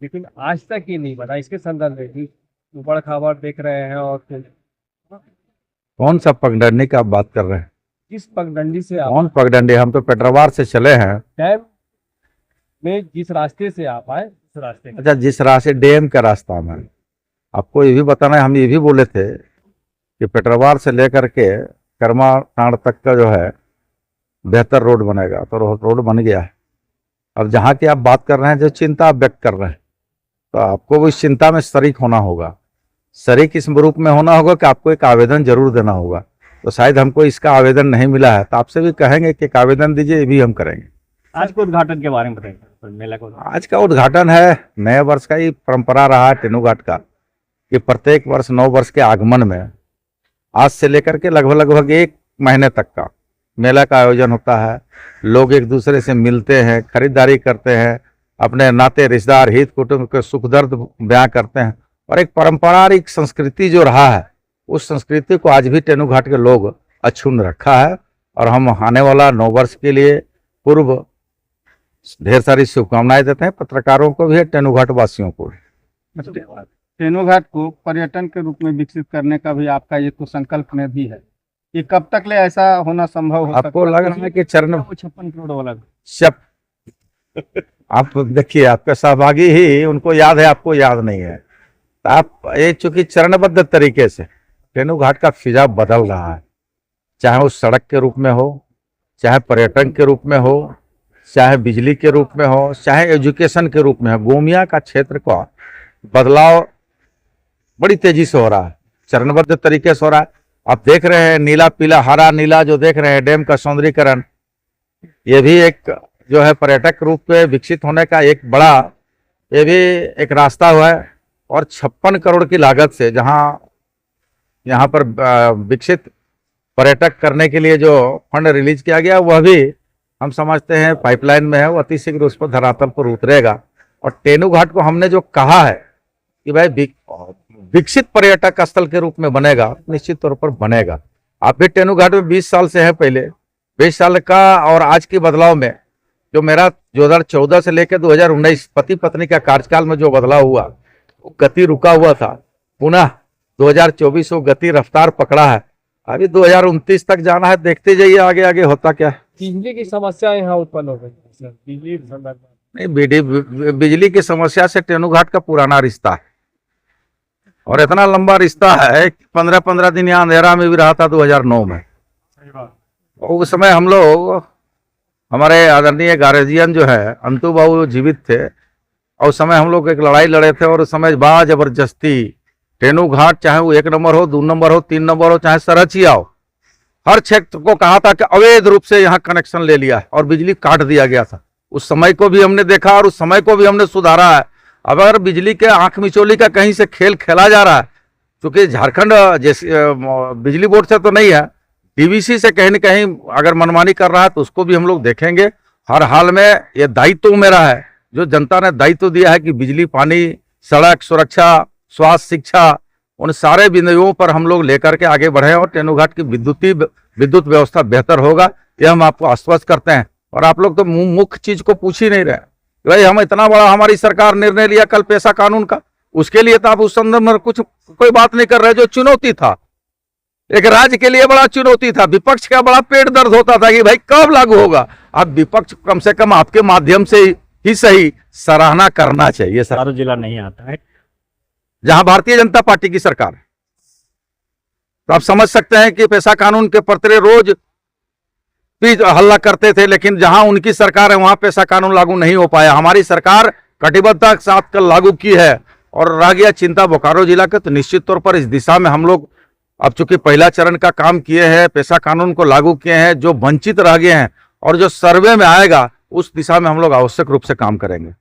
लेकिन आज तक ये नहीं बना। इसके संदर्भ में भी उबड़ खाबड़ देख रहे हैं। और फिर कौन सा पगडंडी का आप बात कर रहे हैं? जिस पगडंडी से आप कौन पगडंडी? हम तो पेट्रोवार से चले हैं। डैम में जिस रास्ते से आप आए उस रास्ते में। अच्छा, जिस रास्ते डैम का रास्ता में, आपको ये भी बताना है, हम ये भी बोले थे कि पेट्रोवार से लेकर के कर्मा टांड तक का जो है बेहतर रोड बनेगा, तो रोड बन गया है। अब जहाँ की आप बात कर रहे हैं, जो चिंता आप व्यक्त कर रहे हैं, तो आपको वो इस चिंता में शरीक होना होगा। शरीक इस रूप में होना होगा कि आपको एक आवेदन जरूर देना होगा। तो शायद हमको इसका आवेदन नहीं मिला है, तो आपसे भी कहेंगे कि एक आवेदन दीजिए, ये भी हम करेंगे। आज के उद्घाटन के बारे में बताएंगे मेला को। आज का उद्घाटन है, नए वर्ष का ही परंपरा रहा है तेनू घाट का कि प्रत्येक वर्ष नव वर्ष के आगमन में आज से लेकर के लगभग 1 महीने तक का मेला का आयोजन होता है। लोग एक दूसरे से मिलते हैं, खरीदारी करते हैं, अपने नाते रिश्तेदार हित कुटुंब के सुख दर्द बयां करते हैं। और एक पारंपरिक संस्कृति जो रहा है, उस संस्कृति को आज भी तेनू घाट के लोग अक्षुण्ण रखा है। और हम आने वाला नव वर्ष के लिए पूर्व ढेर सारी शुभकामनाएं देते हैं, पत्रकारों को भी, तेनू घाट वासियों को भी। तेनू घाट को पर्यटन के रूप में विकसित करने का भी आपका ये तो संकल्प में भी है। ये कब तक ले ऐसा होना संभव हो सकता है? आपको लग रहा है कि चरण 56 करोड़ वाला शप आप देखिए, आपके सहभागी ही उनको याद है, आपको याद नहीं है। तो आप ये चूंकि चरणबद्ध तरीके से तेनू घाट का फिजा बदल रहा है, चाहे वो सड़क के रूप में हो, चाहे पर्यटन के रूप में हो, चाहे बिजली के रूप में हो, चाहे एजुकेशन के रूप में हो। गोमिया का क्षेत्र का बदलाव बड़ी तेजी से हो रहा है, चरणबद्ध तरीके से हो रहा है। आप देख रहे हैं नीला पीला हरा नीला जो देख रहे हैं, डैम का सौंदर्यीकरण, ये भी एक जो है पर्यटक रूप में विकसित होने का एक बड़ा, ये भी एक रास्ता हुआ है। और 56 करोड़ की लागत से जहां यहाँ पर विकसित पर्यटक करने के लिए जो फंड रिलीज किया गया, वह भी हम समझते हैं पाइपलाइन में है, वो अति शीघ्र उस पर धरातल पर उतरेगा। और तेनू घाट को हमने जो कहा है कि भाई विकसित पर्यटक स्थल के रूप में बनेगा, निश्चित तौर पर बनेगा। आप भी तेनू घाट में 20 साल से है, पहले 20 साल का और आज के बदलाव में जो मेरा 2014 से लेकर 2019 पति पत्नी का कार्यकाल में जो बदलाव हुआ, वो गति रुका हुआ था, पुनः 2024 वो गति रफ्तार पकड़ा है। अभी 2029 तक जाना है, देखते जाइए आगे आगे होता क्या है। बिजली की समस्या यहाँ उत्पन्न हो गई है सर, बिजली के संदर्भ में। नहीं, बिजली की समस्या से तेनू घाट का पुराना रिश्ता है, और इतना लंबा रिश्ता है कि 15-15 दिन यहाँ अंधेरा में भी रहा था 2009 में। उस समय हम लोग, हमारे आदरणीय गार्जियन जो है अंतु बाबू जीवित थे, और उस समय हम लोग एक लड़ाई लड़े थे। और उस समय बड़ा जबरदस्ती तेनू घाट, चाहे वो 1 नंबर हो, 2 नंबर हो, 3 नंबर हो, चाहे सरचिया हो, हर क्षेत्र को कहा था कि अवैध रूप से यहाँ कनेक्शन ले लिया है और बिजली काट दिया गया था। उस समय को भी हमने देखा और उस समय को भी हमने सुधारा है। अब अगर बिजली के आंख मिचोली का कहीं से खेल खेला जा रहा है, क्योंकि झारखंड जैसे बिजली बोर्ड से तो नहीं है, डीवीसी से कहीं न कहीं अगर मनमानी कर रहा है तो उसको भी हम लोग देखेंगे। हर हाल में ये दायित्व मेरा है, जो जनता ने दायित्व दिया है कि बिजली, पानी, सड़क, सुरक्षा, स्वास्थ्य, शिक्षा, उन सारे बिंदुओं पर हम लोग लेकर के आगे बढ़े और तेनू घाट की विद्युत व्यवस्था बेहतर होगा, यह हम आपको आश्वस्त करते हैं। और आप लोग तो मुख्य चीज को पूछ ही नहीं रहे भाई, हम इतना बड़ा हमारी सरकार निर्णय लिया कल पेशा कानून का, उसके लिए तो आप उस संदर्भ में कोई बात नहीं कर रहे, जो चुनौती था, एक राज्य के लिए बड़ा चुनौती था। विपक्ष का बड़ा पेट दर्द होता था कि भाई कब लागू होगा। अब विपक्ष कम से कम आपके माध्यम से ही सही सराहना करना चाहिए। सर, जिला नहीं आता है जहां भारतीय जनता पार्टी की सरकार है, तो आप समझ सकते हैं कि पेशा कानून के पत्र रोज भी हल्ला करते थे, लेकिन जहां उनकी सरकार है वहां पेशा कानून लागू नहीं हो पाया। हमारी सरकार कटिबद्धता के साथ कल लागू की है और रह गया चिंता बोकारो जिला के, तो निश्चित तौर पर इस दिशा में हम लोग अब चूंकि पहला चरण का काम किए हैं, पेशा कानून को लागू किए हैं, जो वंचित रह गए हैं और जो सर्वे में आएगा उस दिशा में हम लोग आवश्यक रूप से काम करेंगे।